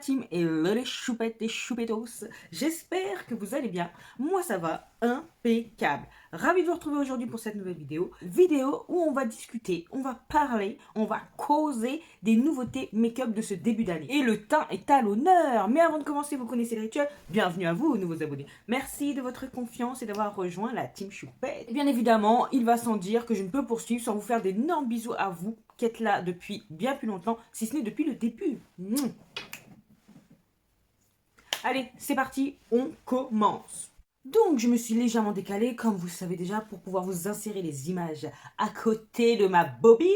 team et les choupettes et choupettos. J'espère que vous allez bien. Moi ça va impeccable. Ravi de vous retrouver aujourd'hui pour cette nouvelle vidéo. Vidéo où on va discuter, on va parler, on va causer des nouveautés make-up de ce début d'année. Et le teint est à l'honneur. Mais avant de commencer, vous connaissez le rituel. Bienvenue à vous, nouveaux abonnés. Merci de votre confiance et d'avoir rejoint la team choupette. Et bien évidemment, il va sans dire que je ne peux poursuivre sans vous faire d'énormes bisous à vous qui êtes là depuis bien plus longtemps, si ce n'est depuis le début. Allez, c'est parti, on commence. Donc, je me suis légèrement décalée, comme vous le savez déjà, pour pouvoir vous insérer les images à côté de ma bobine.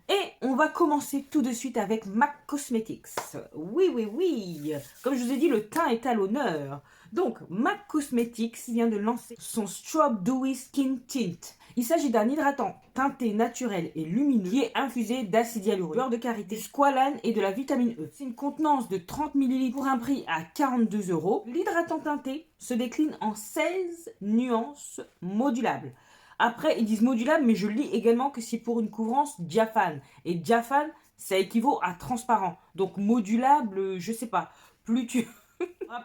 Et on va commencer tout de suite avec MAC Cosmetics. Oui. Comme je vous ai dit, le teint est à l'honneur. Donc, MAC Cosmetics vient de lancer son Strobe Dewy Skin Tint. Il s'agit d'un hydratant teinté naturel et lumineux qui est infusé d'acide hyaluronique, beurre de karité, squalane et de la vitamine E. C'est une contenance de 30 ml pour un prix à 42 €. L'hydratant teinté se décline en 16 nuances modulables. Après, ils disent modulable, mais je lis également que c'est pour une couvrance diaphane. Et diaphane, ça équivaut à transparent. Donc modulable, je sais pas. Plus tu...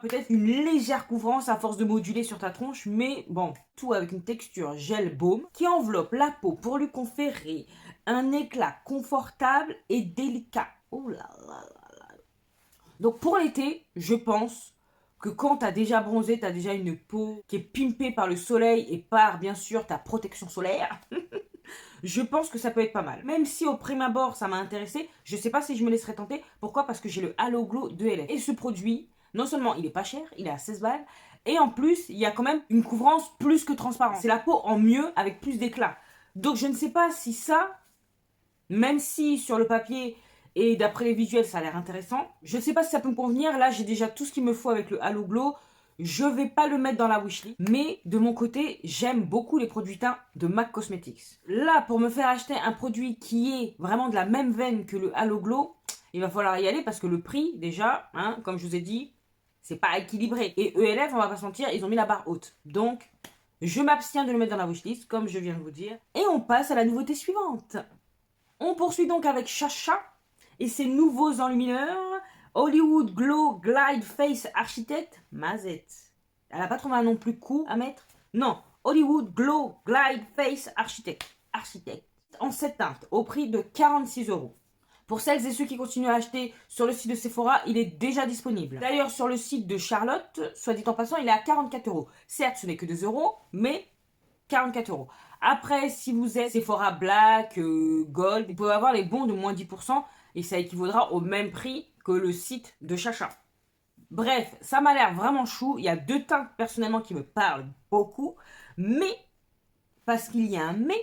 peut-être une légère couvrance à force de moduler sur ta tronche, mais bon, tout avec une texture gel baume qui enveloppe la peau pour lui conférer un éclat confortable et délicat. Oh là là là là. Donc pour l'été, je pense que quand tu as déjà bronzé, tu as déjà une peau qui est pimpée par le soleil et par, bien sûr, ta protection solaire, je pense que ça peut être pas mal. Même si au prime abord, ça m'a intéressé, je sais pas si je me laisserai tenter. Pourquoi? Parce que j'ai le Halo Glow de LF. Et ce produit, non seulement il est pas cher, il est à 16 balles, et en plus, il y a quand même une couvrance plus que transparente. C'est la peau en mieux avec plus d'éclat. Donc je ne sais pas si ça, même si sur le papier... et d'après les visuels, ça a l'air intéressant. Je ne sais pas si ça peut me convenir. Là, j'ai déjà tout ce qu'il me faut avec le Halo Glow. Je vais pas le mettre dans la wishlist. Mais de mon côté, j'aime beaucoup les produits teints de MAC Cosmetics. Là, pour me faire acheter un produit qui est vraiment de la même veine que le Halo Glow, il va falloir y aller parce que le prix, déjà, comme je vous ai dit, c'est pas équilibré. Et ELF, on va pas se mentir, ils ont mis la barre haute. Donc, je m'abstiens de le mettre dans la wishlist, comme je viens de vous dire. Et on passe à la nouveauté suivante. On poursuit donc avec Chacha et ses nouveaux enlumineurs, Hollywood Glow Glide Face Architect Mazette. Elle n'a pas trouvé un nom plus cool à mettre? Non, Hollywood Glow Glide Face Architect. En 7 teintes, au prix de 46 €. Pour celles et ceux qui continuent à acheter sur le site de Sephora, il est déjà disponible. D'ailleurs, sur le site de Charlotte, soit dit en passant, il est à 44 €. Certes, ce n'est que 2 €, mais 44 €. Après, si vous êtes Sephora Black, Gold, vous pouvez avoir les bons de moins 10%. Et ça équivaudra au même prix que le site de Chacha. Bref, ça m'a l'air vraiment chou. Il y a 2 teintes personnellement qui me parlent beaucoup. Mais, parce qu'il y a un mais,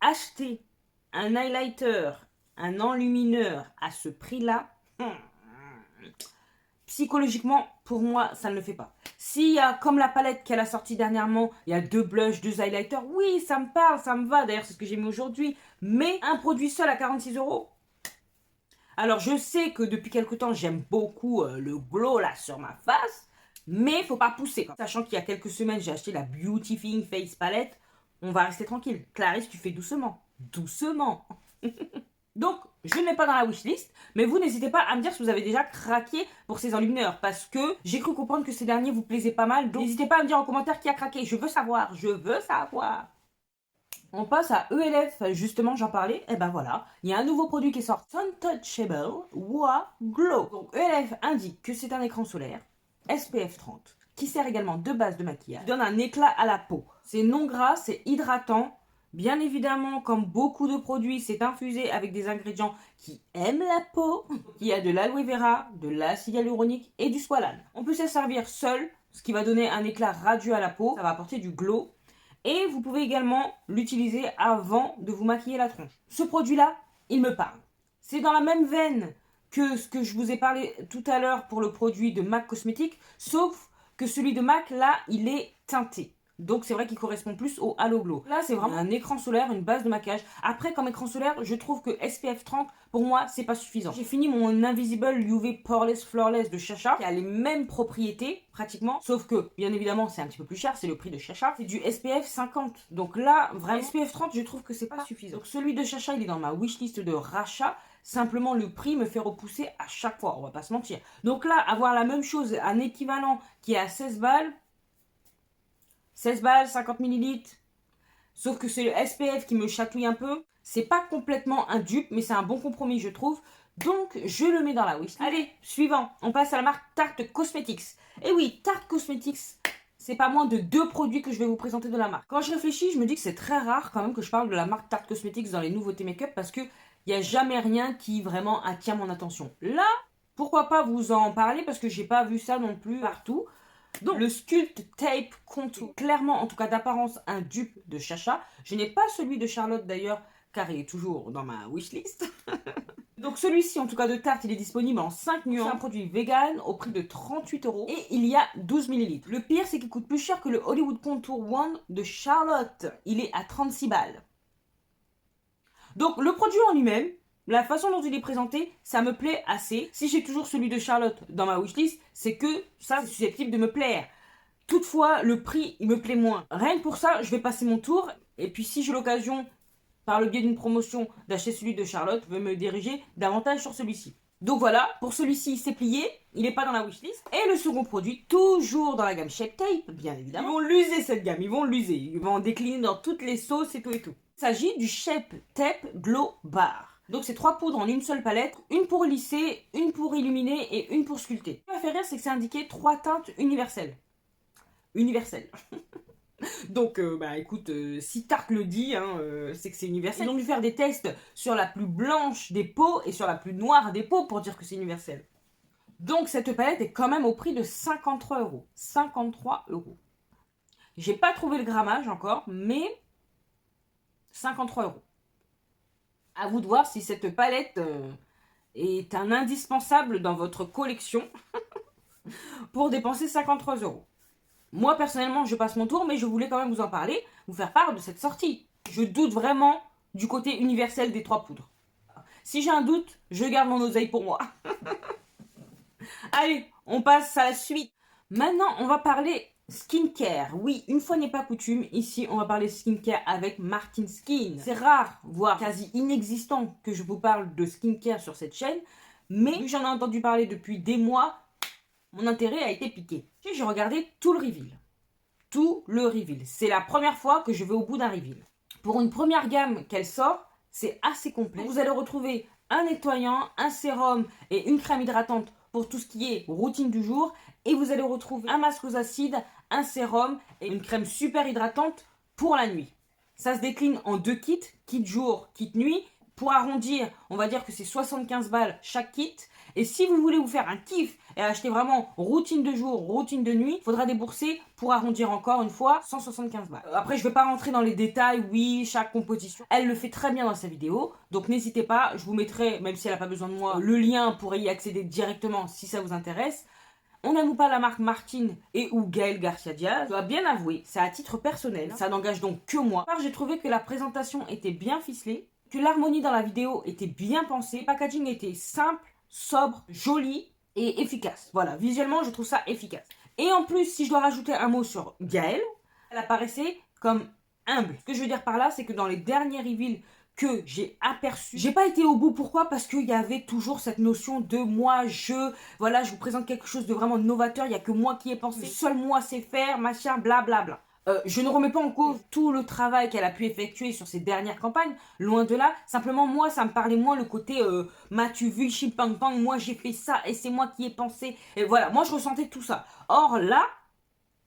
acheter un highlighter, un enlumineur à ce prix-là, psychologiquement, pour moi, ça ne le fait pas. S'il y a, comme la palette qu'elle a sortie dernièrement, il y a 2 blushs, 2 highlighters, oui, ça me parle, ça me va. D'ailleurs, c'est ce que j'ai mis aujourd'hui. Mais un produit seul à 46 €. Alors, je sais que depuis quelque temps, j'aime beaucoup le glow là sur ma face, mais faut pas pousser. Sachant qu'il y a quelques semaines, j'ai acheté la Beautifying Face Palette, on va rester tranquille. Clarisse, tu fais doucement. Doucement. Donc, je ne mets pas dans la wishlist, mais vous n'hésitez pas à me dire si vous avez déjà craqué pour ces enlumineurs, parce que j'ai cru comprendre que ces derniers vous plaisaient pas mal, donc n'hésitez pas à me dire en commentaire qui a craqué. Je veux savoir, je veux savoir. On passe à ELF, justement j'en parlais, et ben voilà, il y a un nouveau produit qui est sorti, Untouchable Wa Glow. Donc ELF indique que c'est un écran solaire, SPF 30, qui sert également de base de maquillage, qui donne un éclat à la peau. C'est non gras, c'est hydratant, bien évidemment comme beaucoup de produits, c'est infusé avec des ingrédients qui aiment la peau. Il y a de l'aloe vera, de l'acide hyaluronique et du squalane. On peut se servir seul, ce qui va donner un éclat radieux à la peau, ça va apporter du glow. Et vous pouvez également l'utiliser avant de vous maquiller la tronche. Ce produit-là, il me parle. C'est dans la même veine que ce que je vous ai parlé tout à l'heure pour le produit de MAC Cosmetics, sauf que celui de MAC, là, il est teinté. Donc c'est vrai qu'il correspond plus au Halo Glow. Là, c'est vraiment un écran solaire, une base de maquillage. Après, comme écran solaire, je trouve que SPF 30, pour moi, c'est pas suffisant. J'ai fini mon Invisible UV Poreless Flawless de Chacha, qui a les mêmes propriétés, pratiquement. Sauf que, bien évidemment, c'est un petit peu plus cher, c'est le prix de Chacha. C'est du SPF 50. Donc là, vraiment, SPF 30, je trouve que c'est pas suffisant. Donc celui de Chacha, il est dans ma wishlist de rachat. Simplement, le prix me fait repousser à chaque fois, on va pas se mentir. Donc là, avoir la même chose, un équivalent qui est à 16 balles, 50 millilitres, sauf que c'est le SPF qui me chatouille un peu. C'est pas complètement un dupe, mais c'est un bon compromis, je trouve. Donc, je le mets dans la wishlist. Allez, suivant. On passe à la marque Tarte Cosmetics. Et oui, Tarte Cosmetics, c'est pas moins de 2 produits que je vais vous présenter de la marque. Quand je réfléchis, je me dis que c'est très rare quand même que je parle de la marque Tarte Cosmetics dans les nouveautés make-up parce que il n'y a jamais rien qui vraiment attire mon attention. Là, pourquoi pas vous en parler parce que j'ai pas vu ça non plus partout. Donc, le Sculpt Tape Contour, clairement, en tout cas d'apparence, un dupe de Chacha. Je n'ai pas celui de Charlotte d'ailleurs, car il est toujours dans ma wishlist. Donc celui-ci, en tout cas de Tarte, il est disponible en 5 nuances. C'est un produit vegan au prix de 38 € et il y a 12 ml. Le pire, c'est qu'il coûte plus cher que le Hollywood Contour One de Charlotte. Il est à 36 balles. Donc le produit en lui-même, la façon dont il est présenté, ça me plaît assez. Si j'ai toujours celui de Charlotte dans ma wishlist, c'est que ça, c'est susceptible de me plaire. Toutefois, le prix, il me plaît moins. Rien que pour ça, je vais passer mon tour. Et puis si j'ai l'occasion, par le biais d'une promotion, d'acheter celui de Charlotte, je vais me diriger davantage sur celui-ci. Donc voilà, pour celui-ci, c'est plié. Il n'est pas dans la wishlist. Et le second produit, toujours dans la gamme Shape Tape, bien évidemment. Ils vont l'user cette gamme, ils vont l'user. Ils vont en décliner dans toutes les sauces et tout et tout. Il s'agit du Shape Tape Glow Bar. Donc c'est 3 poudres en une seule palette, une pour lisser, une pour illuminer et une pour sculpter. Ce qui m'a fait rire, c'est que c'est indiqué 3 teintes universelles. Universelles. Donc écoute, si Tarte le dit, c'est que c'est universel. Ils ont dû faire des tests sur la plus blanche des peaux et sur la plus noire des peaux pour dire que c'est universel. Donc cette palette est quand même au prix de 53 €. 53 €. J'ai pas trouvé le grammage encore, mais 53 €. À vous de voir si cette palette est un indispensable dans votre collection pour dépenser 53 €. Moi, personnellement, je passe mon tour, mais je voulais quand même vous en parler, vous faire part de cette sortie. Je doute vraiment du côté universel des 3 poudres. Si j'ai un doute, je garde mon oseille pour moi. Allez, on passe à la suite. Maintenant, on va parler skincare. Oui, une fois n'est pas coutume, ici, on va parler skincare avec Martin Skin. C'est rare, voire quasi inexistant, que je vous parle de skincare sur cette chaîne, mais vu que j'en ai entendu parler depuis des mois, mon intérêt a été piqué. J'ai regardé tout le reveal. Tout le reveal. C'est la première fois que je vais au bout d'un reveal. Pour une première gamme qu'elle sort, c'est assez complet. Vous allez retrouver un nettoyant, un sérum et une crème hydratante pour tout ce qui est routine du jour. Et vous allez retrouver un masque aux acides, un sérum et une crème super hydratante pour la nuit. Ça se décline en 2 kits, kit jour, kit nuit. Pour arrondir, on va dire que c'est 75 balles chaque kit. Et si vous voulez vous faire un kiff et acheter vraiment routine de jour, routine de nuit, il faudra débourser, pour arrondir encore une fois, 175 balles. Après, je ne vais pas rentrer dans les détails, oui, chaque composition. Elle le fait très bien dans sa vidéo, donc n'hésitez pas, je vous mettrai, même si elle n'a pas besoin de moi, le lien pour y accéder directement si ça vous intéresse. On n'aime pas la marque Martin et ou Gaël Garcia Diaz. Je dois bien avouer, c'est à titre personnel, ça n'engage donc que moi. J'ai trouvé que la présentation était bien ficelée, que l'harmonie dans la vidéo était bien pensée, le packaging était simple, sobre, joli et efficace. Voilà, visuellement, je trouve ça efficace. Et en plus, si je dois rajouter un mot sur Gaëlle, elle apparaissait comme humble. Ce que je veux dire par là, c'est que dans les derniers reveals que j'ai aperçus, j'ai pas été au bout. Pourquoi? Parce qu'il y avait toujours cette notion de moi, voilà, je vous présente quelque chose de vraiment novateur, il n'y a que moi qui ai pensé, seul moi sais faire, machin, blablabla. Je ne remets pas en cause tout le travail qu'elle a pu effectuer sur ses dernières campagnes, loin de là. Simplement, moi, ça me parlait moins le côté m'as-tu vu, chimpang-pang, moi j'ai fait ça et c'est moi qui ai pensé. Et voilà, moi je ressentais tout ça. Or là,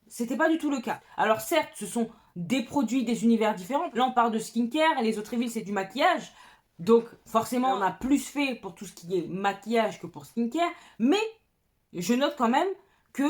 c'était pas du tout le cas. Alors certes, ce sont des produits, des univers différents. Là, on parle de skincare et les autres reveals, c'est du maquillage. Donc forcément, on a plus fait pour tout ce qui est maquillage que pour skincare. Mais je note quand même que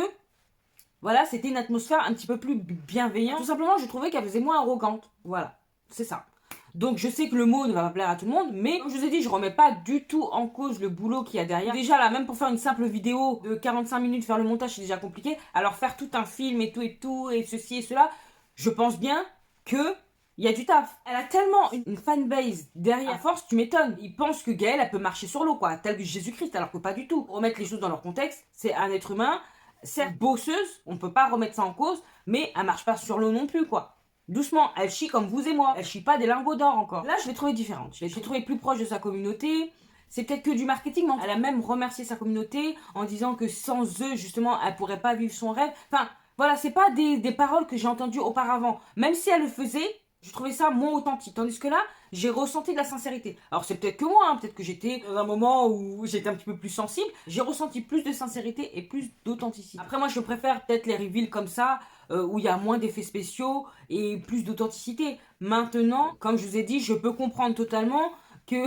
voilà, c'était une atmosphère un petit peu plus bienveillante. Tout simplement, je trouvais qu'elle faisait moins arrogante. Voilà, c'est ça. Donc, je sais que le mot ne va pas plaire à tout le monde, mais comme je vous ai dit, je remets pas du tout en cause le boulot qu'il y a derrière. Déjà, là, même pour faire une simple vidéo de 45 minutes, faire le montage, c'est déjà compliqué. Alors, faire tout un film et tout, et ceci et cela, je pense bien que il y a du taf. Elle a tellement une fanbase derrière. À force, tu m'étonnes. Ils pensent que Gaëlle, elle peut marcher sur l'eau, quoi, tel que Jésus-Christ, alors que pas du tout. Pour remettre les choses dans leur contexte, c'est un être humain. Certes bosseuse, on peut pas remettre ça en cause, mais elle marche pas sur l'eau non plus, quoi. Doucement, elle chie comme vous et moi. Elle chie pas des lingots d'or encore. Là, je l'ai trouvée différente. Je l'ai trouvée plus proche de sa communauté. c'est peut-être que du marketing, mais elle a même remercié sa communauté en disant que sans eux, justement, elle pourrait pas vivre son rêve. Enfin, voilà, c'est pas des paroles que j'ai entendues auparavant. Même si elle le faisait, je trouvais ça moins authentique. Tandis que là, j'ai ressenti de la sincérité. Alors c'est peut-être que moi, hein, peut-être que j'étais dans un moment où j'étais un petit peu plus sensible. J'ai ressenti plus de sincérité et plus d'authenticité. Après moi, je préfère peut-être les reveals comme ça, où il y a moins d'effets spéciaux et plus d'authenticité. Maintenant, comme je vous ai dit, je peux comprendre totalement que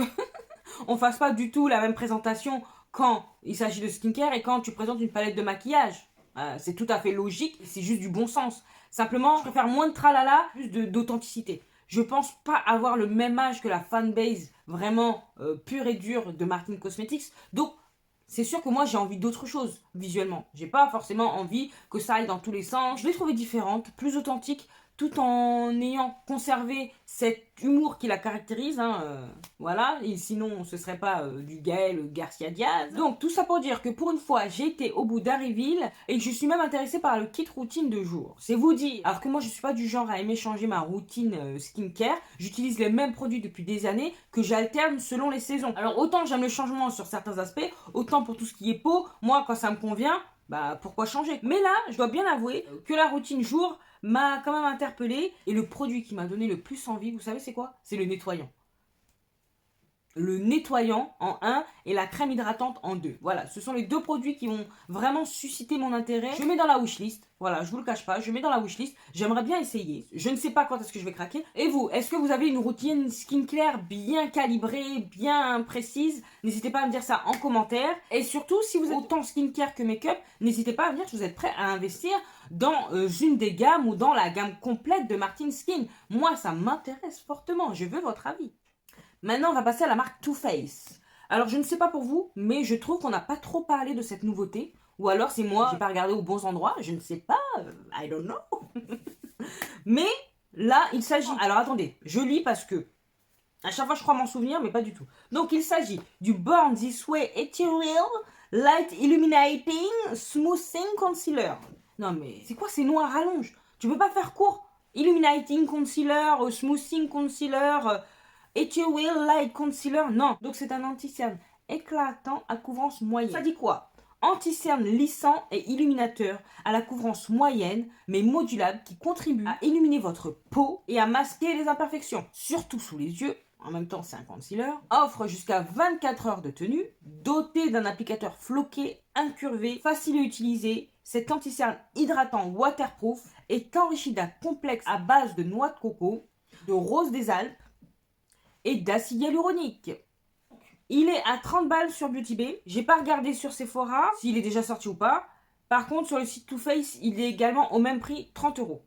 on fasse pas du tout la même présentation quand il s'agit de skincare et quand tu présentes une palette de maquillage. C'est tout à fait logique, c'est juste du bon sens. Simplement, je préfère moins de tralala, plus d'authenticité. Je pense pas avoir le même âge que la fanbase vraiment pure et dure de Martin Cosmetics. Donc, c'est sûr que moi j'ai envie d'autre chose visuellement. J'ai pas forcément envie que ça aille dans tous les sens. Je l'ai trouvée différente, plus authentique, tout en ayant conservé cet humour qui la caractérise, hein, voilà, et sinon ce serait pas du Gaël Garcia Diaz. Donc tout ça pour dire que pour une fois j'ai été au bout d'un reveal et que je suis même intéressée par le kit routine de jour. C'est vous dire, alors que moi je suis pas du genre à aimer changer ma routine skincare, j'utilise les mêmes produits depuis des années que j'alterne selon les saisons. Alors autant j'aime le changement sur certains aspects, autant pour tout ce qui est peau, moi quand ça me convient, bah pourquoi changer. Mais là, je dois bien avouer que la routine jour m'a quand même interpellée. Et le produit qui m'a donné le plus envie, vous savez c'est quoi? C'est le nettoyant. Le nettoyant en 1 et la crème hydratante en 2. Voilà, ce sont les deux produits qui vont vraiment susciter mon intérêt. Je mets dans la wishlist. Voilà, je vous le cache pas, je mets dans la wishlist. J'aimerais bien essayer. Je ne sais pas quand est-ce que je vais craquer. Et vous, est-ce que vous avez une routine skincare bien calibrée, bien précise? N'hésitez pas à me dire ça en commentaire. Et surtout, si vous êtes autant skincare que make-up, n'hésitez pas à me dire si vous êtes prêt à investir dans une des gammes ou dans la gamme complète de Martin Skin. Moi, ça m'intéresse fortement. Je veux votre avis. Maintenant, on va passer à la marque Too Faced. Alors, je ne sais pas pour vous, mais je trouve qu'on n'a pas trop parlé de cette nouveauté. Ou alors, c'est moi, j'ai pas regardé aux bons endroits, je ne sais pas, I don't know. Mais là, il s'agit... Alors, attendez, je lis parce que à chaque fois, je crois m'en souvenir, mais pas du tout. Donc, il s'agit du Born This Way Ethereal Light Illuminating Smoothing Concealer. Non, mais c'est quoi ces noms à rallonge? Tu peux pas faire court? Illuminating Concealer, Smoothing Concealer... Ethereal Light Concealer, non. Donc c'est un anti-cerne éclatant à couvrance moyenne. Ça dit quoi? Anti-cerne lissant et illuminateur à la couvrance moyenne, mais modulable, qui contribue à illuminer votre peau et à masquer les imperfections, surtout sous les yeux. En même temps, c'est un concealer. Offre jusqu'à 24 heures de tenue, doté d'un applicateur floqué, incurvé, facile à utiliser. Cet anti-cerne hydratant waterproof est enrichi d'un complexe à base de noix de coco, de rose des Alpes, et d'acide hyaluronique. Il est à 30 balles sur Beauty Bay. J'ai pas regardé sur Sephora s'il est déjà sorti ou pas. Par contre, sur le site Too Faced, il est également au même prix, 30 €.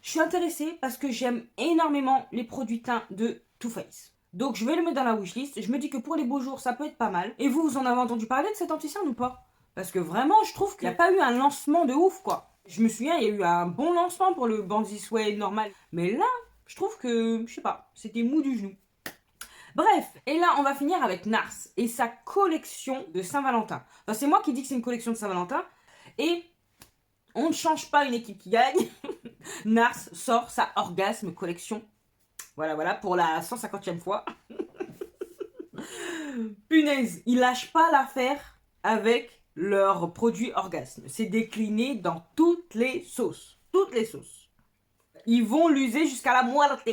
Je suis intéressée parce que j'aime énormément les produits teints de Too Faced. Donc je vais le mettre dans la wishlist. Je me dis que pour les beaux jours, ça peut être pas mal. Et vous, vous en avez entendu parler de cet anti-cerne ou pas? Parce que vraiment, je trouve qu'il n'y a pas eu un lancement de ouf, quoi. Je me souviens, il y a eu un bon lancement pour le Born This Way normal. Mais là, je trouve que, je sais pas, c'était mou du genou. Bref, et là, on va finir avec Nars et sa collection de Saint-Valentin. Enfin, c'est moi qui dis que c'est une collection de Saint-Valentin. Et on ne change pas une équipe qui gagne. Nars sort sa Orgasme collection. Voilà, voilà, pour la 150e fois. Punaise, ils lâchent pas l'affaire avec leurs produits Orgasme. C'est décliné dans toutes les sauces. Toutes les sauces. Ils vont l'user jusqu'à la muerte.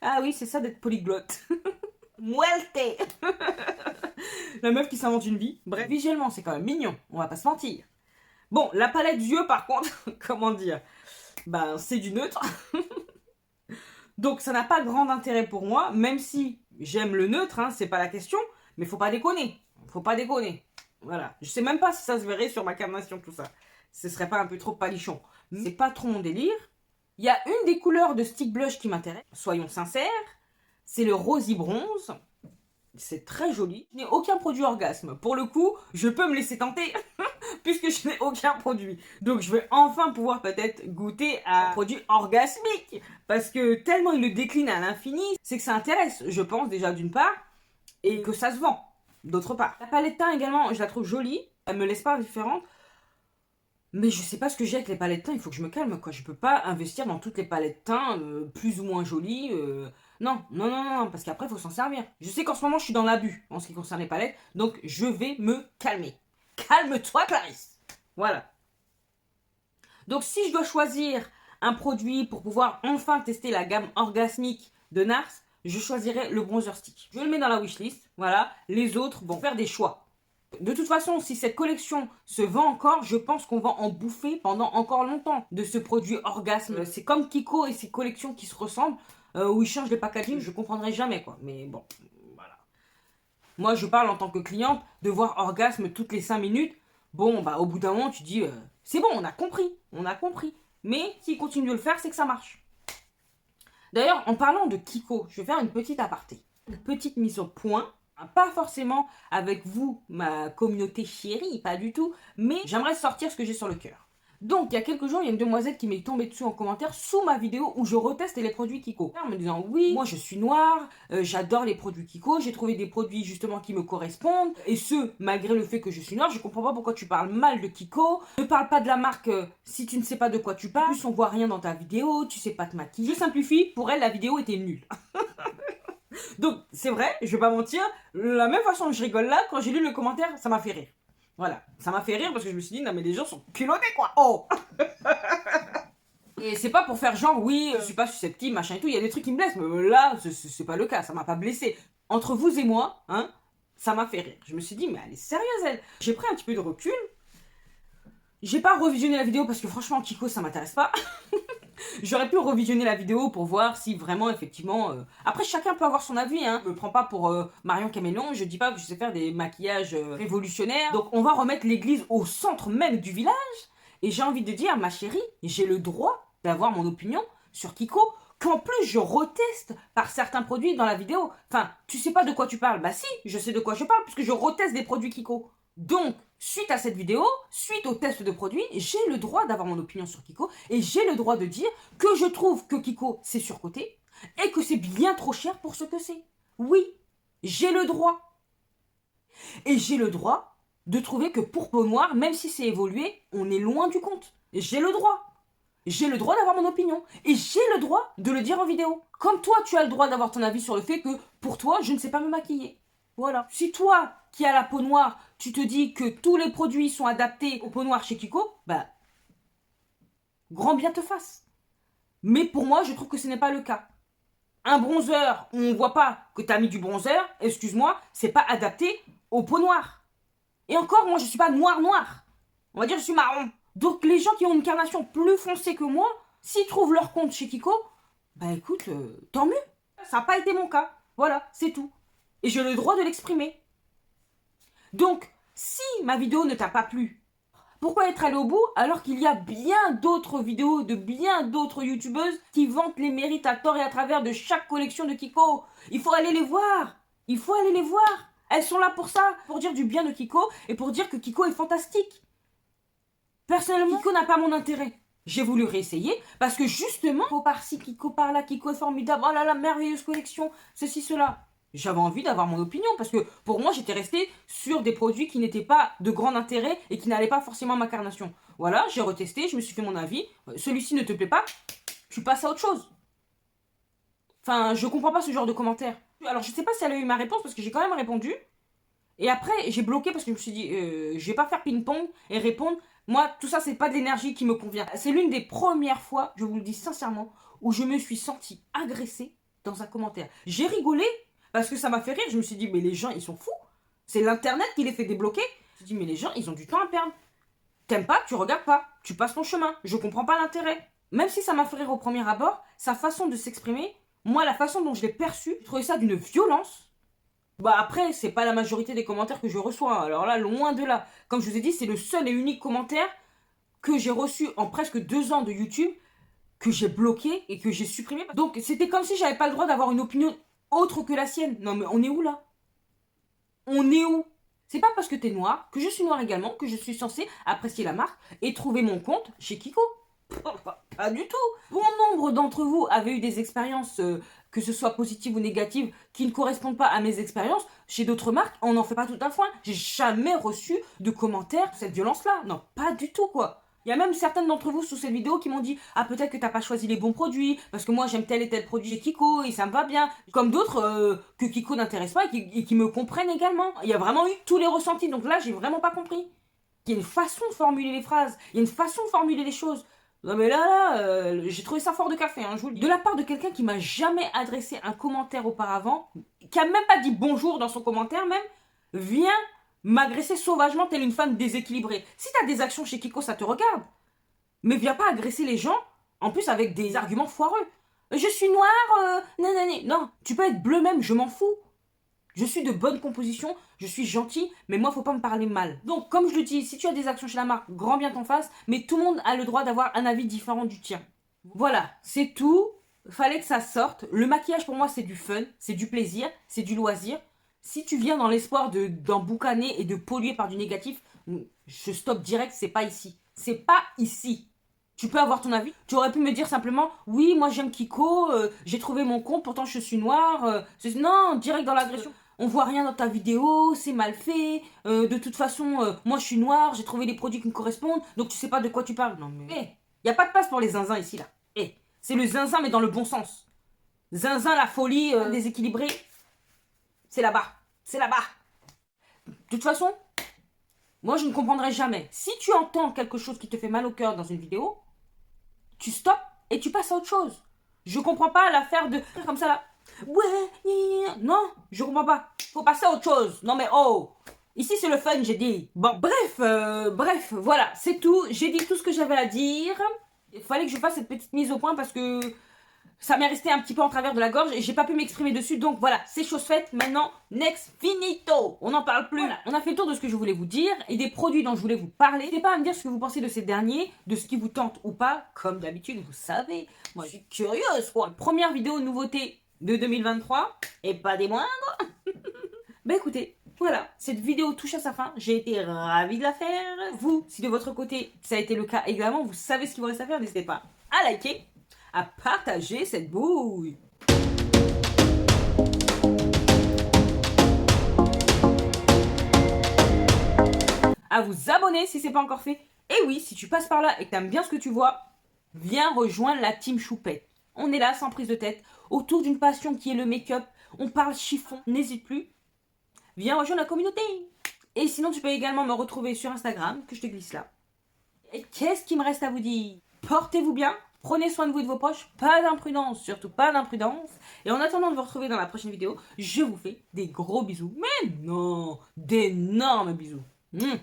Ah oui, c'est ça d'être polyglotte. Muerte. La meuf qui s'invente une vie. Bref, visuellement, c'est quand même mignon. On va pas se mentir. Bon, la palette d'yeux, par contre, comment dire? Ben, c'est du neutre. Donc, ça n'a pas grand intérêt pour moi, même si j'aime le neutre, hein, c'est pas la question. Mais faut pas déconner. Faut pas déconner. Voilà. Je sais même pas si ça se verrait sur ma carnation, tout ça. Ce serait pas un peu trop palichon. C'est pas trop mon délire. Il y a une des couleurs de stick blush qui m'intéresse. Soyons sincères. C'est le Rosy Bronze. C'est très joli. Je n'ai aucun produit Orgasme. Pour le coup, je peux me laisser tenter. Puisque je n'ai aucun produit. Donc je vais enfin pouvoir peut-être goûter à un produit orgasmique. Parce que tellement il le décline à l'infini, c'est que ça intéresse, je pense, déjà d'une part. Et que ça se vend, d'autre part. La palette teint également, je la trouve jolie. Elle me laisse pas indifférente. Mais je sais pas ce que j'ai avec les palettes de teint, il faut que je me calme, quoi. Je peux pas investir dans toutes les palettes de teint, plus ou moins jolies. Non, non, non, non, parce qu'après, il faut s'en servir. Je sais qu'en ce moment, je suis dans l'abus en ce qui concerne les palettes, donc je vais me calmer. Calme-toi, Clarisse. Voilà. Donc, si je dois choisir un produit pour pouvoir enfin tester la gamme orgasmique de NARS, je choisirai le bronzer stick. Je le mets dans la wishlist, voilà. Les autres vont faire des choix. De toute façon, si cette collection se vend encore, je pense qu'on va en bouffer pendant encore longtemps de ce produit orgasme. C'est comme Kiko et ses collections qui se ressemblent, où ils changent les packaging, je comprendrai jamais, quoi. Mais bon, voilà. Moi, je parle en tant que cliente, de voir orgasme toutes les 5 minutes. Bon, bah, au bout d'un moment, tu dis, c'est bon, on a compris, on a compris. Mais s'ils continuent de le faire, c'est que ça marche. D'ailleurs, en parlant de Kiko, je vais faire une petite aparté. Une petite mise au point. Pas forcément avec vous, ma communauté chérie, pas du tout, mais j'aimerais sortir ce que j'ai sur le cœur. Donc, il y a quelques jours, il y a une demoiselle qui m'est tombée dessus en commentaire sous ma vidéo où je reteste les produits Kiko. En me disant, oui, moi je suis noire, j'adore les produits Kiko, j'ai trouvé des produits justement qui me correspondent, et ce, malgré le fait que je suis noire, je comprends pas pourquoi tu parles mal de Kiko. Ne parle pas de la marque si tu ne sais pas de quoi tu parles. En plus, on voit rien dans ta vidéo, tu sais pas te maquiller. Je simplifie, pour elle, la vidéo était nulle. Donc, c'est vrai, je vais pas mentir, la même façon que je rigole là, quand j'ai lu le commentaire, ça m'a fait rire. Voilà, ça m'a fait rire parce que je me suis dit, non mais les gens sont culottés quoi, oh. Et c'est pas pour faire genre, oui, je suis pas susceptible, machin et tout, il y a des trucs qui me blessent, mais là, c'est pas le cas, ça m'a pas blessé. Entre vous et moi, hein, ça m'a fait rire. Je me suis dit, mais elle est sérieuse elle. J'ai pris un petit peu de recul. J'ai pas revisionné la vidéo parce que franchement, Kiko, ça m'intéresse pas. J'aurais pu revisionner la vidéo pour voir si vraiment, effectivement... Après, chacun peut avoir son avis, hein. Je me prends pas pour Marion Caméléon, je dis pas que je sais faire des maquillages révolutionnaires. Donc, on va remettre l'église au centre même du village. Et j'ai envie de dire, ma chérie, j'ai le droit d'avoir mon opinion sur Kiko, qu'en plus je reteste par certains produits dans la vidéo. Enfin, tu sais pas de quoi tu parles. Bah si, je sais de quoi je parle, puisque je reteste des produits Kiko. Donc, suite à cette vidéo, suite au test de produit, j'ai le droit d'avoir mon opinion sur Kiko et j'ai le droit de dire que je trouve que Kiko c'est surcoté et que c'est bien trop cher pour ce que c'est. Oui, j'ai le droit. Et j'ai le droit de trouver que pour peau noire, même si c'est évolué, on est loin du compte. J'ai le droit. J'ai le droit d'avoir mon opinion. Et j'ai le droit de le dire en vidéo. Comme toi, tu as le droit d'avoir ton avis sur le fait que, pour toi, je ne sais pas me maquiller. Voilà. Si toi, qui as la peau noire, tu te dis que tous les produits sont adaptés aux peaux noires chez Kiko, bah, grand bien te fasse. Mais pour moi, je trouve que ce n'est pas le cas. Un bronzer où on voit pas que tu as mis du bronzer, excuse-moi, c'est pas adapté aux peaux noires. Et encore, moi, je suis pas noire. On va dire que je suis marron. Donc, les gens qui ont une carnation plus foncée que moi, s'ils trouvent leur compte chez Kiko, bah écoute, tant mieux. Ça n'a pas été mon cas. Voilà, c'est tout. Et j'ai le droit de l'exprimer. Donc, si ma vidéo ne t'a pas plu, pourquoi être allé au bout alors qu'il y a bien d'autres vidéos de bien d'autres youtubeuses qui vantent les mérites à tort et à travers de chaque collection de Kiko? Il faut aller les voir. Il faut aller les voir. Elles sont là pour ça, pour dire du bien de Kiko et pour dire que Kiko est fantastique. Personnellement, Kiko n'a pas mon intérêt. J'ai voulu réessayer parce que justement, Kiko par-ci, Kiko par-là, Kiko est formidable, oh là là, merveilleuse collection, ceci, cela. J'avais envie d'avoir mon opinion parce que pour moi, j'étais restée sur des produits qui n'étaient pas de grand intérêt et qui n'allaient pas forcément à ma carnation. Voilà, j'ai retesté, je me suis fait mon avis. Celui-ci ne te plaît pas, tu passes à autre chose. Enfin, je comprends pas ce genre de commentaires. Alors, je sais pas si elle a eu ma réponse parce que j'ai quand même répondu. Et après, j'ai bloqué parce que je me suis dit, je vais pas faire ping-pong et répondre. Moi, tout ça, c'est pas de l'énergie qui me convient. C'est l'une des premières fois, je vous le dis sincèrement, où je me suis sentie agressée dans un commentaire. J'ai rigolé parce que ça m'a fait rire. Je me suis dit, mais les gens, ils sont fous. C'est l'internet qui les fait débloquer. Je me suis dit, mais les gens, ils ont du temps à perdre. T'aimes pas, tu regardes pas. Tu passes ton chemin. Je comprends pas l'intérêt. Même si ça m'a fait rire au premier abord, sa façon de s'exprimer, moi, la façon dont je l'ai perçu, je trouvais ça d'une violence. Bah après, c'est pas la majorité des commentaires que je reçois. Alors là, loin de là. Comme je vous ai dit, c'est le seul et unique commentaire que j'ai reçu en presque 2 ans de YouTube, que j'ai bloqué et que j'ai supprimé. Donc c'était comme si j'avais pas le droit d'avoir une opinion autre que la sienne. Non mais on est où là? On est où? C'est pas parce que t'es noir, que je suis noire également, que je suis censée apprécier la marque et trouver mon compte chez Kiko. Pas du tout. Bon nombre d'entre vous avaient eu des expériences, que ce soit positives ou négatives, qui ne correspondent pas à mes expériences. Chez d'autres marques, on n'en fait pas tout un foin. J'ai jamais reçu de commentaires sur cette violence-là. Non, pas du tout, quoi. Il y a même certaines d'entre vous sous cette vidéo qui m'ont dit « Ah, peut-être que t'as pas choisi les bons produits, parce que moi j'aime tel et tel produit chez Kiko et ça me va bien. » Comme d'autres que Kiko n'intéresse pas et qui me comprennent également. Il y a vraiment eu tous les ressentis, donc là j'ai vraiment pas compris. Il y a une façon de formuler les phrases, il y a une façon de formuler les choses. Non mais là, j'ai trouvé ça fort de café, hein, je vous le dis. De la part de quelqu'un qui m'a jamais adressé un commentaire auparavant, qui a même pas dit bonjour dans son commentaire même, vient m'agresser sauvagement telle une femme déséquilibrée. Si t'as des actions chez Kiko, ça te regarde. Mais viens pas agresser les gens, en plus avec des arguments foireux. Je suis noire, nanani. Non, tu peux être bleu même, je m'en fous. Je suis de bonne composition, je suis gentil, mais moi, faut pas me parler mal. Donc, comme je le dis, si tu as des actions chez la marque, grand bien t'en fasse, mais tout le monde a le droit d'avoir un avis différent du tien. Voilà, c'est tout. Fallait que ça sorte. Le maquillage, pour moi, c'est du fun, c'est du plaisir, c'est du loisir. Si tu viens dans l'espoir d'emboucaner et de polluer par du négatif, je stoppe direct, c'est pas ici. C'est pas ici. Tu peux avoir ton avis. Tu aurais pu me dire simplement, oui, moi j'aime Kiko, j'ai trouvé mon compte, pourtant je suis noire. Non, direct dans l'agression. On voit rien dans ta vidéo, c'est mal fait. De toute façon, moi je suis noire, j'ai trouvé les produits qui me correspondent, donc tu sais pas de quoi tu parles. Non mais, y a pas de place pour les zinzins ici là. C'est le zinzin mais dans le bon sens. Zinzin, la folie déséquilibrée, c'est là-bas. C'est là-bas. De toute façon, moi je ne comprendrai jamais. Si tu entends quelque chose qui te fait mal au cœur dans une vidéo, tu stoppes et tu passes à autre chose. Je comprends pas l'affaire de comme ça là. Ouais, non, je comprends pas. Faut passer à autre chose. Non mais oh, ici c'est le fun, j'ai dit. Bon, bref, voilà, c'est tout. J'ai dit tout ce que j'avais à dire. Il fallait que je fasse cette petite mise au point parce que ça m'est resté un petit peu en travers de la gorge et j'ai pas pu m'exprimer dessus. Donc voilà, c'est chose faite. Maintenant, next finito. On n'en parle plus. Voilà, on a fait le tour de ce que je voulais vous dire et des produits dont je voulais vous parler. N'hésitez pas à me dire ce que vous pensez de ces derniers, de ce qui vous tente ou pas. Comme d'habitude, vous savez, moi je suis curieuse quoi. Première vidéo nouveauté de 2023 et pas des moindres. Bah écoutez, voilà, cette vidéo touche à sa fin. J'ai été ravie de la faire. Vous, si de votre côté ça a été le cas également, vous savez ce qu'il vous reste à faire. N'hésitez pas à liker, à partager cette bouille. À vous abonner si c'est pas encore fait. Et oui, si tu passes par là et que t'aimes bien ce que tu vois, viens rejoindre la team Choupette. On est là sans prise de tête, autour d'une passion qui est le make-up. On parle chiffon, n'hésite plus. Viens rejoindre la communauté. Et sinon, tu peux également me retrouver sur Instagram, que je te glisse là. Et qu'est-ce qu'il me reste à vous dire? Portez-vous bien. Prenez soin de vous et de vos proches, pas d'imprudence, surtout pas d'imprudence. Et en attendant de vous retrouver dans la prochaine vidéo, je vous fais des gros bisous. Mais non, d'énormes bisous. Mmh.